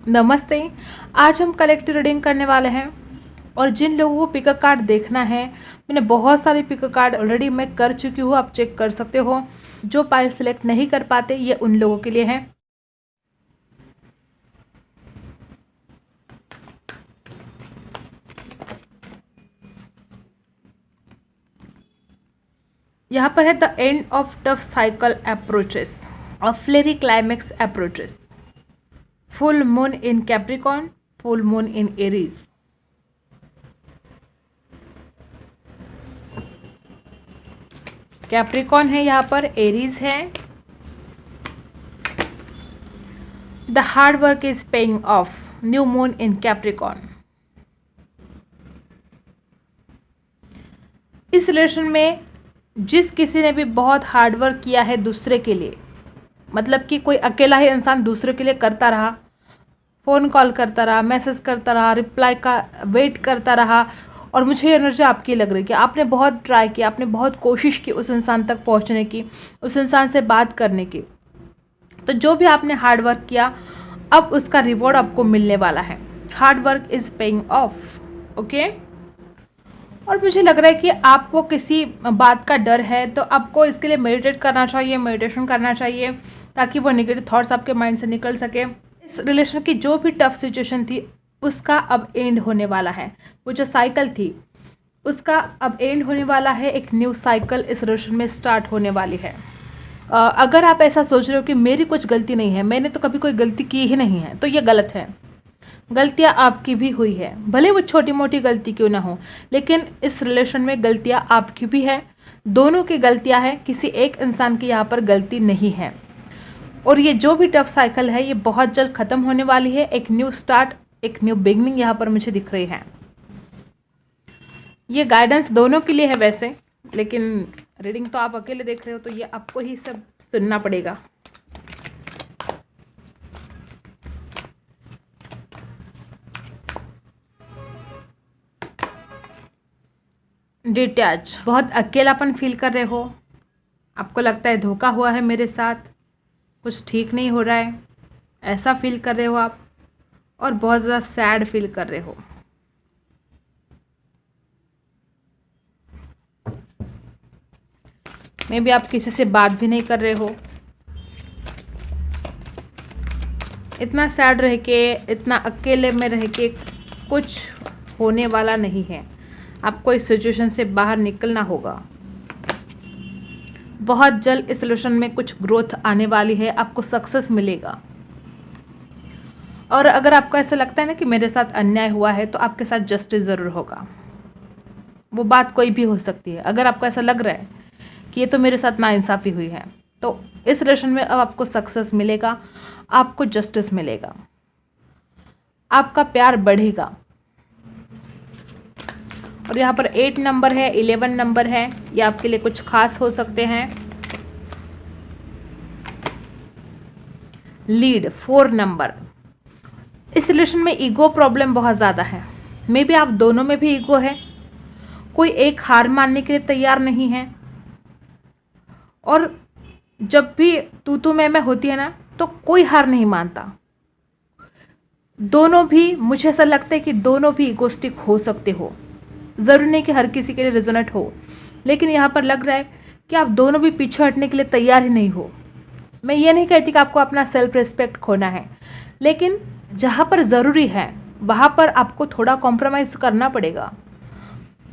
नमस्ते। आज हम कलेक्टिव रीडिंग करने वाले हैं और जिन लोगों को पिक कार्ड देखना है, मैंने बहुत सारे पिक कार्ड ऑलरेडी मैं कर चुकी हूँ, आप चेक कर सकते हो। जो पाइल सिलेक्ट नहीं कर पाते ये उन लोगों के लिए है। यहाँ पर है the end of tough cycle approaches और fiery climax approaches, full moon in Capricorn, full moon in Aries. Capricorn है, यहाँ पर एरीज है। The hard work is paying off, new moon in Capricorn. इस रिलेशन में जिस किसी ने भी बहुत हार्ड वर्क किया है दूसरे के लिए, मतलब कि कोई अकेला ही इंसान दूसरे के लिए करता रहा, फ़ोन कॉल करता रहा, मैसेज करता रहा, रिप्लाई का वेट करता रहा, और मुझे ये एनर्जी आपकी लग रही है कि आपने बहुत ट्राई किया, आपने बहुत कोशिश की उस इंसान तक पहुंचने की, उस इंसान से बात करने की। तो जो भी आपने हार्ड वर्क किया, अब उसका रिवॉर्ड आपको मिलने वाला है। Hard work is paying off, okay. और मुझे लग रहा है कि आपको किसी बात का डर है, तो आपको इसके लिए मेडिटेट करना चाहिए, मेडिटेशन करना चाहिए, ताकि वो नेगेटिव थॉट्स आपके माइंड से निकल सके। इस रिलेशन की जो भी टफ सिचुएशन थी उसका अब एंड होने वाला है। वो जो साइकिल थी उसका अब एंड होने वाला है। एक न्यू साइकिल इस रिलेशन में स्टार्ट होने वाली है। अगर आप ऐसा सोच रहे हो कि मेरी कुछ गलती नहीं है, मैंने तो कभी कोई गलती की ही नहीं है, तो ये गलत है। गलतियाँ आपकी भी हुई है, भले वो छोटी मोटी गलती क्यों ना हो, लेकिन इस रिलेशन में गलतियाँ आपकी भी है, दोनों की गलतियाँ हैं, किसी एक इंसान की यहाँ पर गलती नहीं है। और ये जो भी टफ साइकिल है ये बहुत जल्द ख़त्म होने वाली है। एक न्यू स्टार्ट, एक न्यू बिगनिंग यहाँ पर मुझे दिख रही है। ये गाइडेंस दोनों के लिए है वैसे, लेकिन रीडिंग तो आप अकेले देख रहे हो, तो ये आपको ही सब सुनना पड़ेगा। डिटैच, बहुत अकेलापन फील कर रहे हो, आपको लगता है धोखा हुआ है मेरे साथ, कुछ ठीक नहीं हो रहा है, ऐसा फील कर रहे हो आप, और बहुत ज़्यादा सैड फील कर रहे हो। मे बी आप किसी से बात भी नहीं कर रहे हो। इतना सैड रह के, इतना अकेले में रह के कुछ होने वाला नहीं है। आपको इस सिचुएशन से बाहर निकलना होगा। बहुत जल्द इस रिलेशन में कुछ ग्रोथ आने वाली है, आपको सक्सेस मिलेगा। और अगर आपको ऐसा लगता है ना कि मेरे साथ अन्याय हुआ है, तो आपके साथ जस्टिस ज़रूर होगा। वो बात कोई भी हो सकती है। अगर आपको ऐसा लग रहा है कि ये तो मेरे साथ नाइंसाफ़ी हुई है, तो इस रिलेशन में अब आपको सक्सेस मिलेगा, आपको जस्टिस मिलेगा, आपका प्यार बढ़ेगा। और यहाँ पर 8 नंबर है, 11 नंबर है, ये आपके लिए कुछ खास हो सकते हैं। लीड 4 नंबर, इस रिलेशन में ईगो प्रॉब्लम बहुत ज़्यादा है। मे बी आप दोनों में भी ईगो है, कोई एक हार मानने के लिए तैयार नहीं है। और जब भी तू मैं होती है ना, तो कोई हार नहीं मानता। दोनों भी, मुझे ऐसा लगता है कि दोनों भी इगोस्टिक हो सकते हो, ज़रूरी नहीं कि हर किसी के लिए रिजोनेट हो, लेकिन यहाँ पर लग रहा है कि आप दोनों भी पीछे हटने के लिए तैयार ही नहीं हो। मैं ये नहीं कहती कि आपको अपना सेल्फ रिस्पेक्ट खोना है, लेकिन जहाँ पर ज़रूरी है वहाँ पर आपको थोड़ा कॉम्प्रोमाइज़ करना पड़ेगा।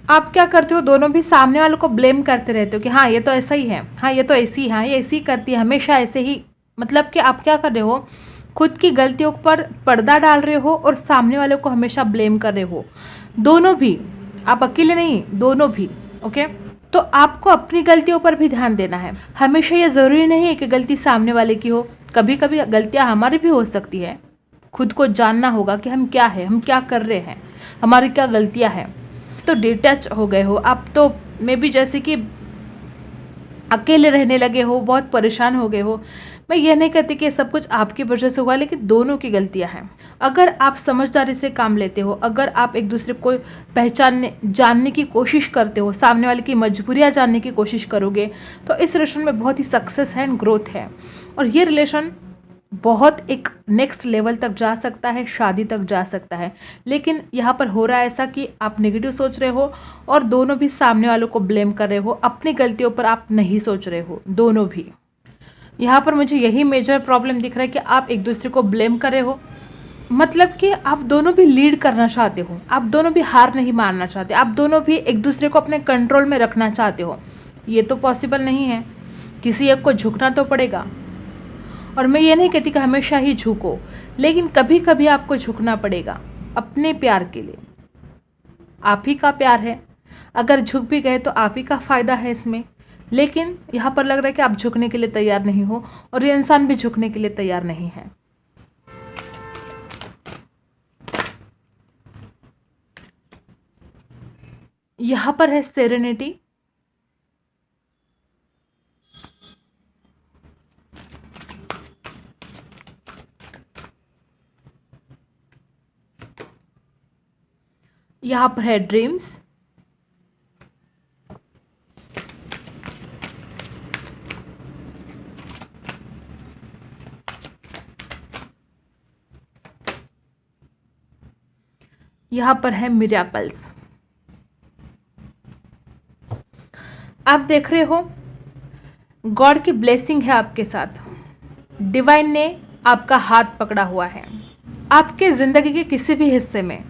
आप क्या करते हो, दोनों भी सामने वालों को ब्लेम करते रहते हो कि हाँ ये तो ऐसा ही है, हाँ ये तो ऐसी, हाँ ये ऐसी करती है, हमेशा ऐसे ही। मतलब कि आप क्या कर रहे हो, खुद की गलतियों पर पर्दा डाल रहे हो और सामने वाले को हमेशा ब्लेम कर रहे हो। दोनों भी, आप अकेले नहीं, दोनों भी, ओके। तो आपको अपनी गलतियों पर भी ध्यान देना है। हमेशा ये ज़रूरी नहीं है कि गलती सामने वाले की हो, कभी कभी गलतियाँ हमारी भी हो सकती है। खुद को जानना होगा कि हम क्या है, हम क्या कर रहे हैं, हमारी क्या गलतियाँ हैं। तो डिटैच हो गए हो आप, तो मे बी जैसे कि अकेले रहने लगे हो, बहुत परेशान हो गए हो। मैं ये नहीं कहती कि सब कुछ आपकी वजह से हुआ, लेकिन दोनों की गलतियां हैं। अगर आप समझदारी से काम लेते हो, अगर आप एक दूसरे को पहचानने जानने की कोशिश करते हो, सामने वाले की मजबूरियां जानने की कोशिश करोगे, तो इस रिलेशन में बहुत ही सक्सेस है एंड ग्रोथ है। और ये रिलेशन बहुत एक नेक्स्ट लेवल तक जा सकता है, शादी तक जा सकता है। लेकिन यहाँ पर हो रहा है ऐसा कि आप नेगेटिव सोच रहे हो और दोनों भी सामने वालों को ब्लेम कर रहे हो, अपनी गलतियों पर आप नहीं सोच रहे हो, दोनों भी। यहाँ पर मुझे यही मेजर प्रॉब्लम दिख रहा है कि आप एक दूसरे को ब्लेम कर रहे हो, मतलब कि आप दोनों भी लीड करना चाहते हो, आप दोनों भी हार नहीं मानना चाहते, आप दोनों भी एक दूसरे को अपने कंट्रोल में रखना चाहते हो। ये तो पॉसिबल नहीं है, किसी एक को झुकना तो पड़ेगा। और मैं ये नहीं कहती कि हमेशा ही झुको, लेकिन कभी कभी आपको झुकना पड़ेगा अपने प्यार के लिए। आप ही का प्यार है, अगर झुक भी गए तो आप ही का फ़ायदा है इसमें। लेकिन यहाँ पर लग रहा है कि आप झुकने के लिए तैयार नहीं हो और ये इंसान भी झुकने के लिए तैयार नहीं है। यहाँ पर है सेरेनिटी, यहाँ पर है ड्रीम्स, यहाँ पर है मिरेकल्स। आप देख रहे हो गॉड की ब्लेसिंग है आपके साथ, डिवाइन ने आपका हाथ पकड़ा हुआ है। आपके ज़िंदगी के किसी भी हिस्से में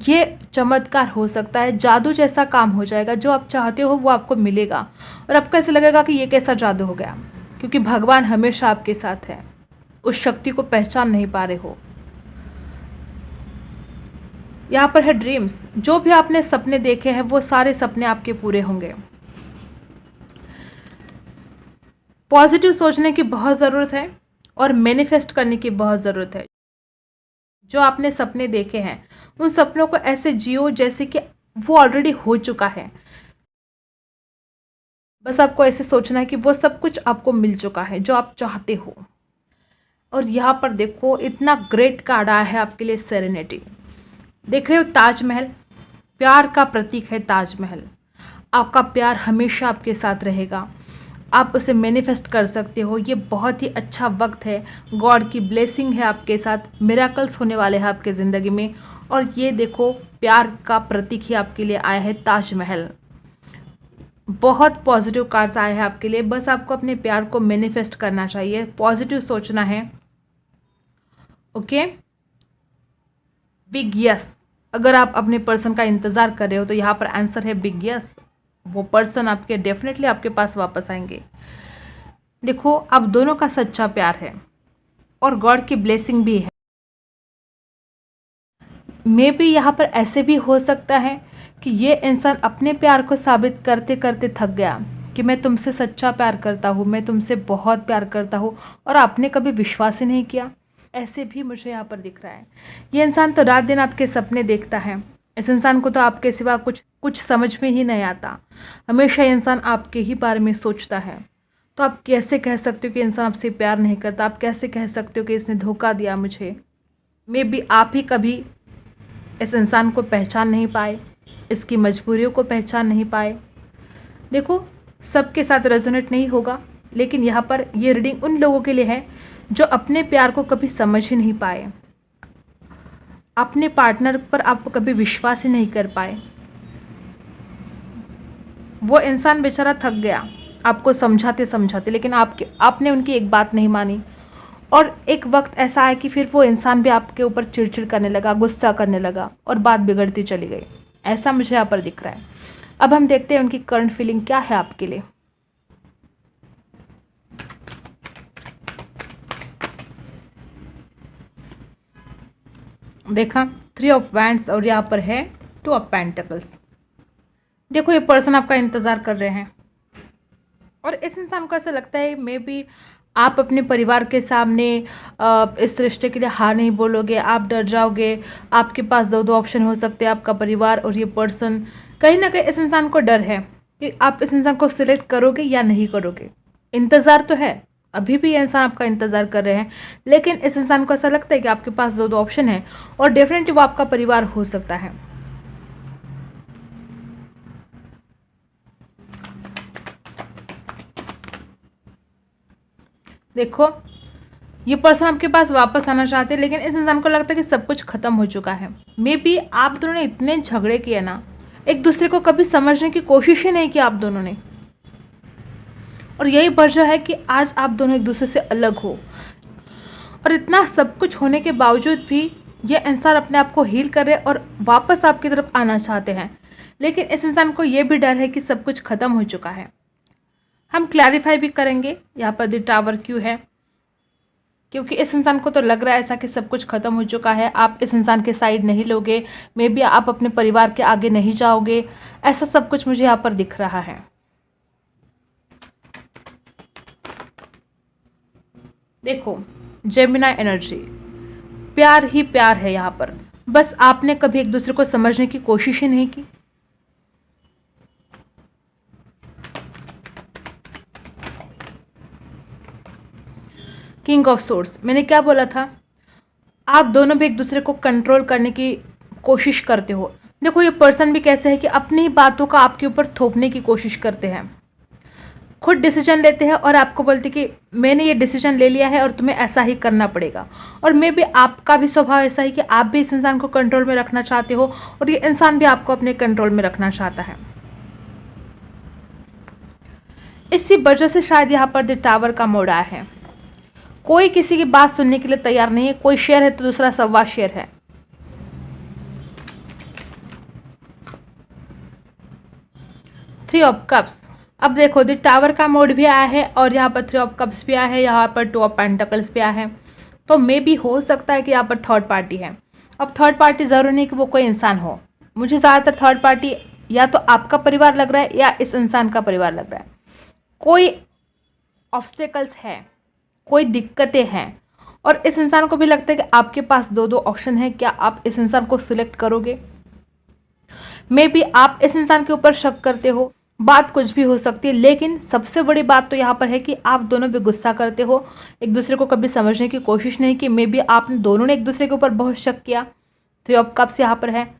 ये चमत्कार हो सकता है, जादू जैसा काम हो जाएगा, जो आप चाहते हो वो आपको मिलेगा और आपको ऐसे लगेगा कि ये कैसा जादू हो गया, क्योंकि भगवान हमेशा आपके साथ है। उस शक्ति को पहचान नहीं पा रहे हो। यहाँ पर है ड्रीम्स, जो भी आपने सपने देखे हैं वो सारे सपने आपके पूरे होंगे। पॉजिटिव सोचने की बहुत ज़रूरत है और मैनिफेस्ट करने की बहुत ज़रूरत है। जो आपने सपने देखे हैं उन सपनों को ऐसे जियो जैसे कि वो ऑलरेडी हो चुका है। बस आपको ऐसे सोचना है कि वो सब कुछ आपको मिल चुका है जो आप चाहते हो। और यहाँ पर देखो इतना ग्रेट कार्ड आया है आपके लिए, सेरेनिटी। देख रहे हो ताजमहल, प्यार का प्रतीक है ताजमहल। आपका प्यार हमेशा आपके साथ रहेगा, आप उसे मैनिफेस्ट कर सकते हो। ये बहुत ही अच्छा वक्त है, गॉड की ब्लेसिंग है आपके साथ, मिरेकल्स होने वाले हैं आपके ज़िंदगी में। और ये देखो प्यार का प्रतीक ही आपके लिए आया है ताजमहल। बहुत पॉजिटिव कार्ड्स आए हैं आपके लिए, बस आपको अपने प्यार को मैनिफेस्ट करना चाहिए, पॉजिटिव सोचना है। Okay, big yes. अगर आप अपने पर्सन का इंतज़ार कर रहे हो तो यहाँ पर आंसर है बिग यस। वो पर्सन आपके डेफिनेटली आपके पास वापस आएंगे। देखो आप दोनों का सच्चा प्यार है और गॉड की ब्लेसिंग भी है। मे भी यहाँ पर ऐसे भी हो सकता है कि ये इंसान अपने प्यार को साबित करते करते थक गया कि मैं तुमसे सच्चा प्यार करता हूँ, मैं तुमसे बहुत प्यार करता हूँ, और आपने कभी विश्वास ही नहीं किया। ऐसे भी मुझे यहाँ पर दिख रहा है। ये इंसान तो रात दिन आपके सपने देखता है। इस इंसान को तो आपके सिवा कुछ समझ में ही नहीं आता। हमेशा ये इंसान आपके ही बारे में सोचता है। तो आप कैसे कह सकते हो कि इंसान आपसे प्यार नहीं करता? आप कैसे कह सकते हो कि इसने धोखा दिया मुझे? मे बी आप ही कभी इस इंसान को पहचान नहीं पाए, इसकी मजबूरियों को पहचान नहीं पाए। देखो सबके साथ रेजोनेट नहीं होगा, लेकिन यहाँ पर ये रीडिंग उन लोगों के लिए है जो अपने प्यार को कभी समझ ही नहीं पाए, अपने पार्टनर पर आप कभी विश्वास ही नहीं कर पाए। वो इंसान बेचारा थक गया आपको समझाते समझाते, लेकिन आपने उनकी एक बात नहीं मानी। और एक वक्त ऐसा आया कि फिर वो इंसान भी आपके ऊपर चिड़चिड़ करने लगा, गुस्सा करने लगा और बात बिगड़ती चली गई। ऐसा मुझे यहाँ पर दिख रहा है। अब हम देखते हैं उनकी करंट फीलिंग क्या है आपके लिए। देखा 3 ऑफ वैंड्स और यहाँ पर है 2 ऑफ पेंटिकल्स। देखो ये पर्सन आपका इंतज़ार कर रहे हैं और इस इंसान को ऐसा लगता है मे बी आप अपने परिवार के सामने इस रिश्ते के लिए हाँ नहीं बोलोगे, आप डर जाओगे। आपके पास दो ऑप्शन हो सकते हैं, आपका परिवार और ये पर्सन। कहीं ना कहीं इस इंसान को डर है कि आप इस इंसान को सिलेक्ट करोगे या नहीं करोगे। इंतज़ार तो है, अभी भी ये इंसान आपका इंतज़ार कर रहे हैं, लेकिन इस इंसान को ऐसा लगता है कि आपके पास दो ऑप्शन है और डेफिनेटली वो आपका परिवार हो सकता है। देखो ये पर्सन आपके पास वापस आना चाहते हैं, लेकिन इस इंसान को लगता है कि सब कुछ खत्म हो चुका है। मे बी आप दोनों ने इतने झगड़े किए ना, एक दूसरे को कभी समझने की कोशिश ही नहीं की आप दोनों ने, और यही वजह है कि आज आप दोनों एक दूसरे से अलग हो। और इतना सब कुछ होने के बावजूद भी ये इंसान अपने आप को हील कर रहे और वापस आपकी तरफ आना चाहते हैं, लेकिन इस इंसान को ये भी डर है कि सब कुछ खत्म हो चुका है। हम क्लैरिफाई भी करेंगे यहाँ पर द टावर क्यों है, क्योंकि इस इंसान को तो लग रहा है ऐसा कि सब कुछ खत्म हो चुका है। आप इस इंसान के साइड नहीं लोगे, मे बी आप अपने परिवार के आगे नहीं जाओगे, ऐसा सब कुछ मुझे यहाँ पर दिख रहा है। देखो, जेमिनाई एनर्जी, प्यार ही प्यार है यहाँ पर, बस आपने कभी एक दूसरे को समझने की कोशिश ही नहीं की। किंग ऑफ सोर्ड्स, मैंने क्या बोला था, आप दोनों भी एक दूसरे को कंट्रोल करने की कोशिश करते हो। देखो, ये पर्सन भी कैसे है कि अपनी ही बातों का आपके ऊपर थोपने की कोशिश करते हैं, खुद डिसीजन लेते हैं और आपको बोलते कि मैंने ये डिसीजन ले लिया है और तुम्हें ऐसा ही करना पड़ेगा। और मे भी आपका भी स्वभाव ऐसा है कि आप भी इस इंसान को कंट्रोल में रखना चाहते हो और ये इंसान भी आपको अपने कंट्रोल में रखना चाहता है। इसी वजह से शायद यहाँ पर द टावर का मोड़ आया है। कोई किसी की बात सुनने के लिए तैयार नहीं है, कोई शेर है तो दूसरा सवा शेर है। थ्री ऑफ कप्स, अब देखो द टावर का मोड भी आया है और यहाँ पर थ्री ऑफ कप्स भी आया है, यहाँ पर टू ऑफ पेंटिकल्स भी आया है। तो मे भी हो सकता है कि यहाँ पर थर्ड पार्टी है। अब थर्ड पार्टी ज़रूरी नहीं कि वो कोई इंसान हो, मुझे ज़्यादातर थर्ड पार्टी या तो आपका परिवार लग रहा है या इस इंसान का परिवार लग रहा है। कोई ऑब्स्टेकल्स है, कोई दिक्कतें हैं और इस इंसान को भी लगता है कि आपके पास दो दो ऑप्शन है, क्या आप इस इंसान को सिलेक्ट करोगे। मे बी आप इस इंसान के ऊपर शक करते हो, बात कुछ भी हो सकती है, लेकिन सबसे बड़ी बात तो यहाँ पर है कि आप दोनों भी गुस्सा करते हो, एक दूसरे को कभी समझने की कोशिश नहीं की। मे बी आप दोनों ने एक दूसरे के ऊपर बहुत शक किया। थ्री ऑफ कप्स यहाँ पर है।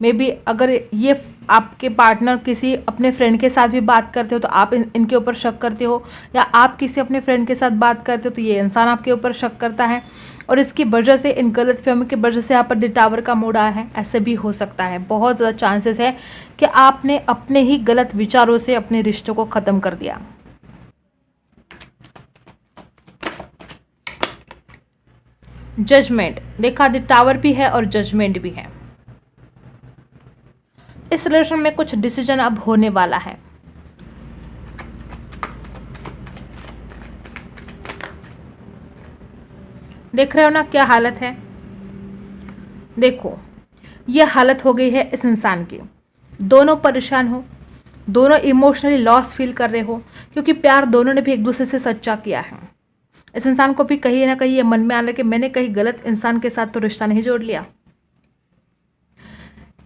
मे बी अगर ये आपके पार्टनर किसी अपने फ्रेंड के साथ भी बात करते हो तो आप इनके ऊपर शक करते हो, या आप किसी अपने फ्रेंड के साथ बात करते हो तो ये इंसान आपके ऊपर शक करता है और इसकी वजह से, इन गलत फहमी की वजह से यहाँ पर द टावर का मोड़ आया है। ऐसे भी हो सकता है, बहुत ज़्यादा चांसेस है कि आपने अपने ही गलत विचारों से अपने रिश्तों को ख़त्म कर दिया। जजमेंट, देखा द टावर भी है और जजमेंट भी है। इस रिलेशन में कुछ डिसीजन अब होने वाला है। देख रहे हो ना क्या हालत है। देखो, ये हालत हो गई है इस इंसान की, दोनों परेशान हो, दोनों इमोशनली लॉस फील कर रहे हो, क्योंकि प्यार दोनों ने भी एक दूसरे से सच्चा किया है। इस इंसान को भी कहीं ना कहीं ये मन में आ रहा है कि मैंने कहीं गलत इंसान के साथ तो रिश्ता नहीं जोड़ लिया,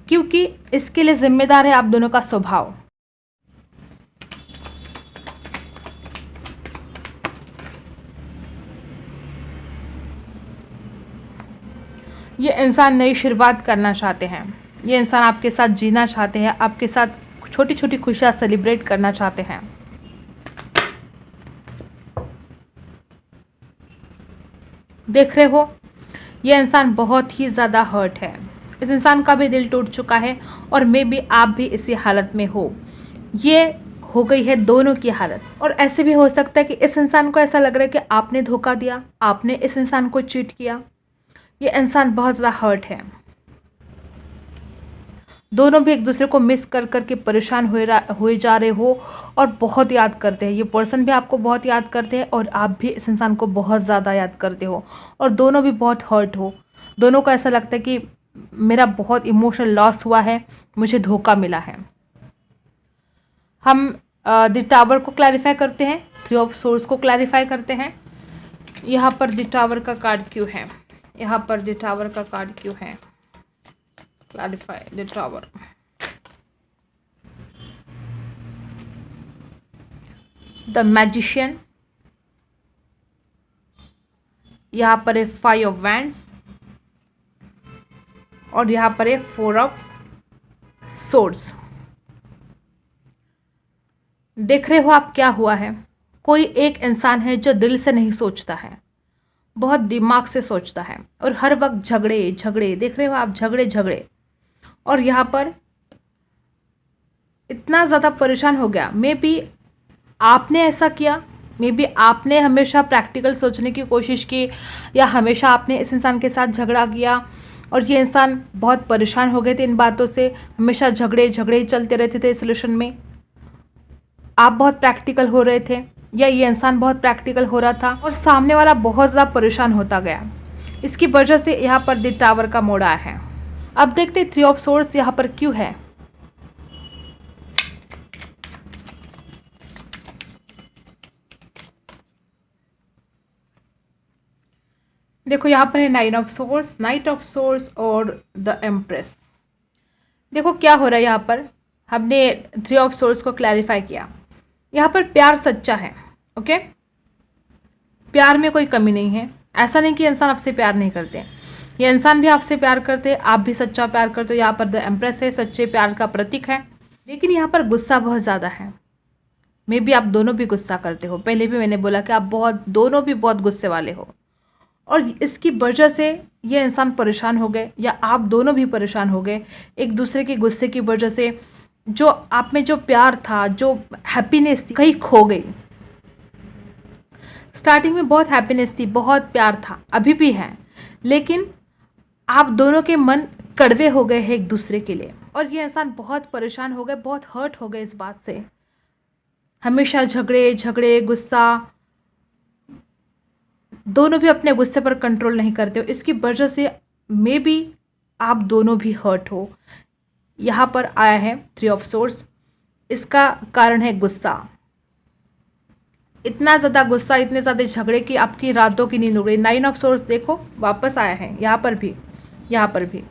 क्योंकि इसके लिए जिम्मेदार है आप दोनों का स्वभाव। ये इंसान नई शुरुआत करना चाहते हैं, ये इंसान आपके साथ जीना चाहते हैं, आपके साथ छोटी छोटी खुशियां सेलिब्रेट करना चाहते हैं। देख रहे हो, ये इंसान बहुत ही ज़्यादा हर्ट है, इस इंसान का भी दिल टूट चुका है और मे बी आप भी इसी हालत में हो। ये हो गई है दोनों की हालत, और ऐसे भी हो सकता है कि इस इंसान को ऐसा लग रहा है कि आपने धोखा दिया, आपने इस इंसान को चीट किया। ये इंसान बहुत ज़्यादा हर्ट है, दोनों भी एक दूसरे को मिस कर करके परेशान हुए जा रहे हो और बहुत याद करते हैं। ये पर्सन भी आपको बहुत याद करते हैं और आप भी इस इंसान को बहुत ज़्यादा याद करते हो, और दोनों भी बहुत हर्ट हो। दोनों को ऐसा लगता है कि मेरा बहुत इमोशनल लॉस हुआ है, मुझे धोखा मिला है। हम द टावर को क्लैरिफाई करते हैं, थ्री ऑफ सोर्स को क्लैरिफाई करते हैं। यहाँ पर द टावर का कार्ड क्यों है, यहाँ पर द टावर का कार्ड क्यों है, clarify the tower. The magician, यहाँ पर है फाइव ऑफ वैंड्स और यहाँ पर है फोर ऑफ सोर्ड्स। देख रहे हो आप क्या हुआ है, कोई एक इंसान है जो दिल से नहीं सोचता है, बहुत दिमाग से सोचता है और हर वक्त झगड़े झगड़े, देख रहे हो आप, झगड़े झगड़े। और यहाँ पर इतना ज़्यादा परेशान हो गया। मे बी आपने ऐसा किया, मे बी आपने हमेशा प्रैक्टिकल सोचने की कोशिश की, या हमेशा आपने इस इंसान के साथ झगड़ा किया और ये इंसान बहुत परेशान हो गए थे इन बातों से, हमेशा झगड़े झगड़े चलते रहते थे सोल्यूशन में। आप बहुत प्रैक्टिकल हो रहे थे या ये इंसान बहुत प्रैक्टिकल हो रहा था और सामने वाला बहुत ज़्यादा परेशान होता गया। इसकी वजह से यहाँ पर द टावर का मोड़ आया है। अब देखते हैं 3 ऑफ सोर्ड्स यहाँ पर क्यों है। देखो यहाँ पर है 9 of swords, night of swords और द एम्प्रेस। देखो क्या हो रहा है यहाँ पर, हमने 3 ऑफ सोर्ड्स को क्लैरिफाई किया। यहाँ पर प्यार सच्चा है, ओके, प्यार में कोई कमी नहीं है। ऐसा नहीं कि इंसान आपसे प्यार नहीं करते, ये इंसान भी आपसे प्यार करते, आप भी सच्चा प्यार करते हो। यहाँ पर द एम्प्रेस है, सच्चे प्यार का प्रतीक है। लेकिन यहाँ पर गुस्सा बहुत ज़्यादा है। मे बी आप दोनों भी गुस्सा करते हो, पहले भी मैंने बोला कि आप दोनों भी बहुत गुस्से वाले हो और इसकी वजह से ये इंसान परेशान हो गए या आप दोनों भी परेशान हो गए एक दूसरे के गुस्से की वजह से। जो आप में जो प्यार था, जो हैप्पीनेस थी, कहीं खो गई। स्टार्टिंग में बहुत हैप्पीनेस थी, बहुत प्यार था, अभी भी है, लेकिन आप दोनों के मन कड़वे हो गए हैं एक दूसरे के लिए और ये इंसान बहुत परेशान हो गए, बहुत हर्ट हो गए इस बात से। हमेशा झगड़े झगड़े, गुस्सा, दोनों भी अपने गुस्से पर कंट्रोल नहीं करते हो। इसकी वजह से मे बी आप दोनों भी हर्ट हो। यहाँ पर आया है 3 ऑफ सोर्ड्स, इसका कारण है गुस्सा। इतना ज़्यादा गुस्सा, इतने ज़्यादा झगड़े कि आपकी रातों की नींद उड़ गई। 9 ऑफ सोर्ड्स देखो वापस आया है, यहाँ पर भी, यहाँ पर भी।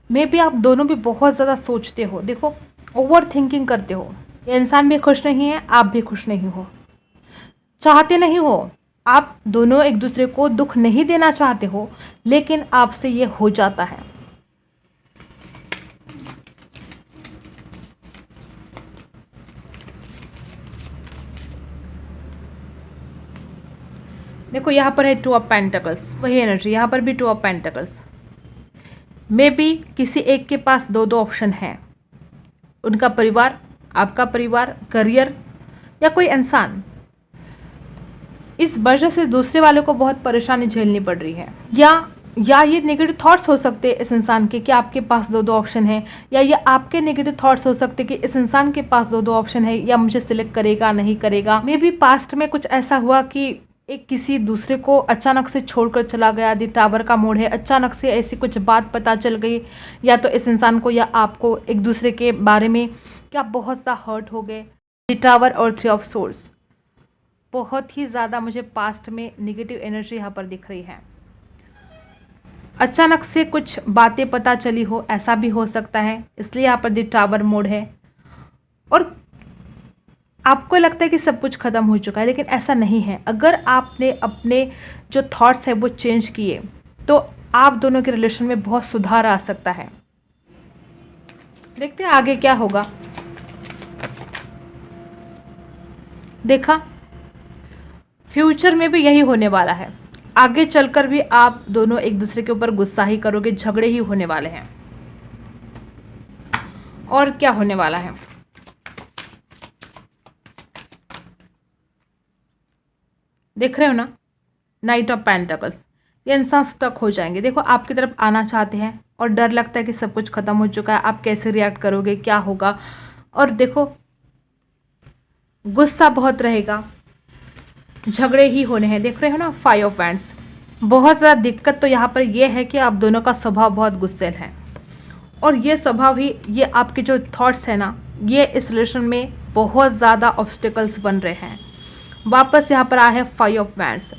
मे बी आप दोनों भी बहुत ज़्यादा सोचते हो, देखो ओवर थिंकिंग करते हो। ये इंसान भी खुश नहीं है, आप भी खुश नहीं हो, चाहते नहीं हो, आप दोनों एक दूसरे को दुख नहीं देना चाहते हो, लेकिन आपसे ये हो जाता है। देखो यहाँ पर है 2 ऑफ पेंटिकल्स, वही एनर्जी, यहाँ पर भी 2 ऑफ पेंटिकल्स। मे बी किसी एक के पास 2 ऑप्शन है, उनका परिवार, आपका परिवार, करियर या कोई इंसान। इस वजह से दूसरे वाले को बहुत परेशानी झेलनी पड़ रही है, या ये नेगेटिव थॉट्स हो सकते हैं इस इंसान के कि आपके पास 2 ऑप्शन है, या ये आपके नेगेटिव थॉट्स हो सकते हैं कि इस इंसान के पास 2 ऑप्शन है, या मुझे सिलेक्ट करेगा नहीं करेगा। मे बी पास्ट में कुछ ऐसा हुआ कि एक किसी दूसरे को अचानक से छोड़कर चला गया। द टावर का मोड़ है, अचानक से ऐसी कुछ बात पता चल गई, या तो इस इंसान को या आपको एक दूसरे के बारे में, कि आप बहुत ज़्यादा हर्ट हो गए। द टावर और 3 ऑफ सोर्ड्स, बहुत ही ज़्यादा मुझे पास्ट में नेगेटिव एनर्जी यहाँ पर दिख रही है। अचानक से कुछ बातें पता चली हो, ऐसा भी हो सकता है, इसलिए यहाँ पर द टावर मोड है। और आपको लगता है कि सब कुछ ख़त्म हो चुका है, लेकिन ऐसा नहीं है। अगर आपने अपने जो थॉट्स है वो चेंज किए तो आप दोनों के रिलेशन में बहुत सुधार आ सकता है। देखते हैं आगे क्या होगा। देखा, फ्यूचर में भी यही होने वाला है, आगे चलकर भी आप दोनों एक दूसरे के ऊपर गुस्सा ही करोगे, झगड़े ही होने वाले हैं। और क्या होने वाला है, देख रहे हो ना, नाइट ऑफ पेंटिकल्स। ये इंसान स्टक हो जाएंगे। देखो आपकी तरफ आना चाहते हैं और डर लगता है कि सब कुछ खत्म हो चुका है, आप कैसे रिएक्ट करोगे, क्या होगा। और देखो गुस्सा बहुत रहेगा, झगड़े ही होने हैं। देख रहे हो ना, 5 ऑफ वैंड्स। बहुत ज़्यादा दिक्कत तो यहाँ पर यह है कि आप दोनों का स्वभाव बहुत गुस्सेल है, और ये स्वभाव ही, ये आपके जो थॉट्स है ना, ये इस रिलेशन में बहुत ज़्यादा ऑब्स्टिकल्स बन रहे हैं। वापस यहाँ पर आया है 5 ऑफ वैंड्स।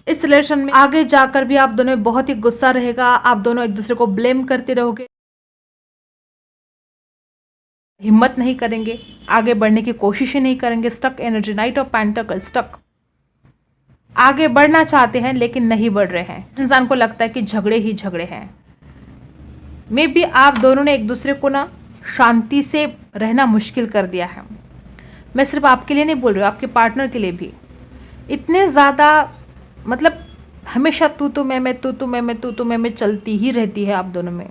इस रिलेशन में आगे जाकर भी आप दोनों में बहुत ही गुस्सा रहेगा, आप दोनों एक दूसरे को ब्लेम करते रहोगे, हिम्मत नहीं करेंगे, आगे बढ़ने की कोशिश ही नहीं करेंगे। Stuck energy, knight of pentacles, stuck. आगे बढ़ना चाहते हैं लेकिन नहीं बढ़ रहे हैं। इस इंसान को लगता है कि झगड़े ही झगड़े हैं। मे बी आप दोनों ने एक दूसरे को ना शांति से रहना मुश्किल कर दिया है। मैं सिर्फ आपके लिए नहीं बोल रही हूँ, आपके पार्टनर के लिए भी। इतने ज़्यादा मतलब हमेशा तू तो मैं तू तो मैं तू तो मैं चलती ही रहती है आप दोनों में।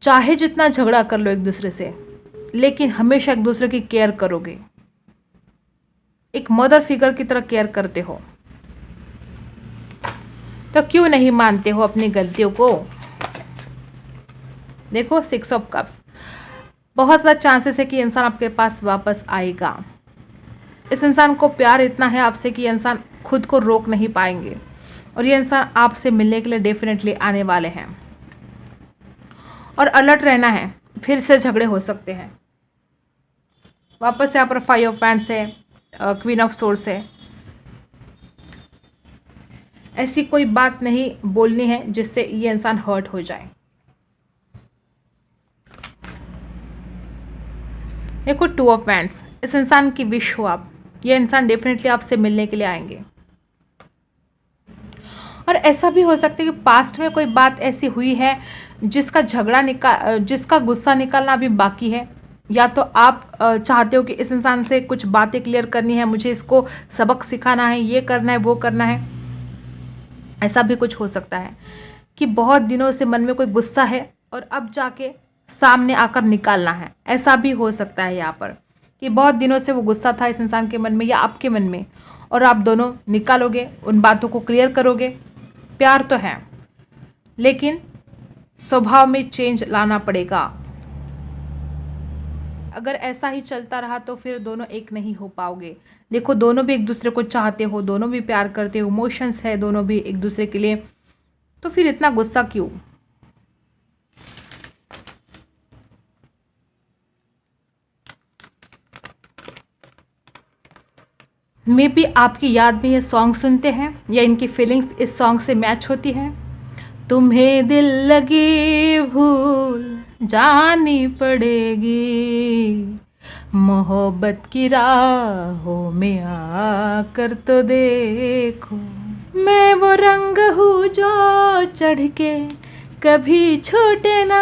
चाहे जितना झगड़ा कर लो एक दूसरे से, लेकिन हमेशा एक दूसरे की केयर करोगे, एक मदर फिगर की तरह केयर करते हो। तो क्यों नहीं मानते हो अपनी गलतियों को? देखो 6 ऑफ कप्स, बहुत ज़्यादा चांसेस है कि इंसान आपके पास वापस आएगा। इस इंसान को प्यार इतना है आपसे कि इंसान खुद को रोक नहीं पाएंगे, और ये इंसान आपसे मिलने के लिए डेफिनेटली आने वाले हैं। और अलर्ट रहना है, फिर से झगड़े हो सकते हैं। वापस यहाँ पर 5 ऑफ पैंट्स है, क्वीन ऑफ सोर्ड्स है। ऐसी कोई बात नहीं बोलनी है जिससे ये इंसान हर्ट हो जाए। देखो 2 ऑफ पैंट्स, इस इंसान की विश हो आप, ये इंसान डेफिनेटली आपसे मिलने के लिए आएंगे। और ऐसा भी हो सकता है कि पास्ट में कोई बात ऐसी हुई है जिसका गुस्सा निकालना अभी बाकी है, या तो आप चाहते हो कि इस इंसान से कुछ बातें क्लियर करनी है, मुझे इसको सबक सिखाना है, ये करना है, वो करना है। ऐसा भी कुछ हो सकता है कि बहुत दिनों से मन में कोई गुस्सा है और अब जाके सामने आकर निकालना है। ऐसा भी हो सकता है यहाँ पर कि बहुत दिनों से वो गुस्सा था इस इंसान के मन में या आपके मन में, और आप दोनों निकालोगे, उन बातों को क्लियर करोगे। प्यार तो है, लेकिन स्वभाव में चेंज लाना पड़ेगा। अगर ऐसा ही चलता रहा तो फिर दोनों एक नहीं हो पाओगे। देखो दोनों भी एक दूसरे को चाहते हो, दोनों भी प्यार करते हो, इमोशंस है दोनों भी एक दूसरे के लिए, तो फिर इतना गुस्सा क्यों? मे बी आपकी याद में ये सॉन्ग सुनते हैं या इनकी फीलिंग्स इस सॉन्ग से मैच होती हैं। तुम्हें दिल लगी भूल जानी पड़ेगी, मोहब्बत की राहों में आकर तो देखो, मैं वो रंग हूँ जो चढ़ के कभी छूटे ना,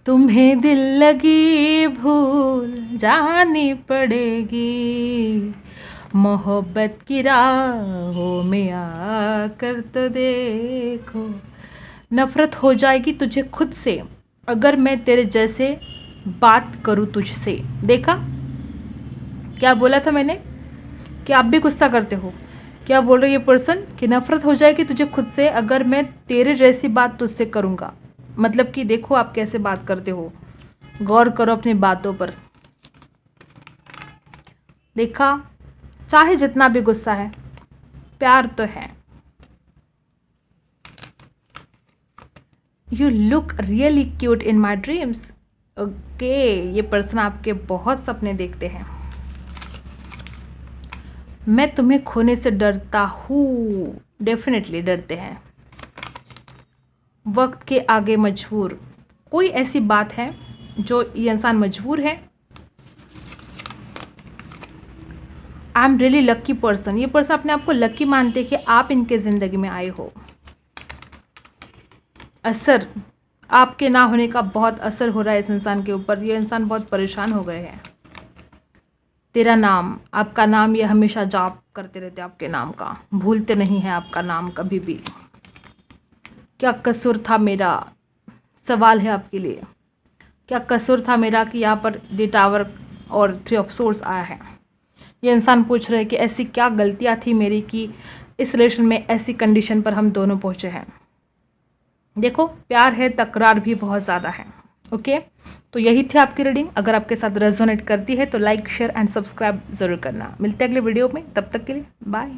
तुम्हें दिल लगी भूल जानी पड़ेगी, मोहब्बत की राहों में आकर तो देखो। नफरत हो जाएगी तुझे खुद से अगर मैं तेरे जैसे बात करूँ तुझसे। देखा क्या बोला था मैंने कि आप भी गुस्सा करते हो? क्या बोल रहे ये पर्सन कि नफरत हो जाएगी तुझे खुद से अगर मैं तेरे जैसी बात तुझसे करूँगा। मतलब कि देखो आप कैसे बात करते हो, गौर करो अपनी बातों पर। देखा, चाहे जितना भी गुस्सा है, प्यार तो है। You look really cute in my dreams. Okay, ये पर्सन आपके बहुत सपने देखते हैं। मैं तुम्हें खोने से डरता हूँ, डेफिनेटली डरते हैं। वक्त के आगे मजबूर, कोई ऐसी बात है जो ये इंसान मजबूर है। I am really lucky person, ये पर्सन अपने आप को लकी मानते हैं कि आप इनके ज़िंदगी में आए हो। असर, आपके ना होने का बहुत असर हो रहा है इस इंसान के ऊपर। ये इंसान बहुत परेशान हो गए हैं। तेरा नाम, आपका नाम, ये हमेशा जाप करते रहते हैं आपके नाम का, भूलते नहीं हैं आपका नाम कभी भी। क्या कसूर था मेरा, सवाल है आपके लिए, क्या कसूर था मेरा कि यहाँ पर द टावर और 3 ऑफ सोर्ड्स आया है। ये इंसान पूछ रहे हैं कि ऐसी क्या गलतियाँ थी मेरी कि इस रिलेशन में ऐसी कंडीशन पर हम दोनों पहुँचे हैं। देखो प्यार है, तकरार भी बहुत ज़्यादा है। ओके, तो यही थी आपकी रीडिंग। अगर आपके साथ रेजोनेट करती है तो लाइक, शेयर एंड सब्सक्राइब ज़रूर करना। मिलते हैं अगले वीडियो में, तब तक के लिए बाय।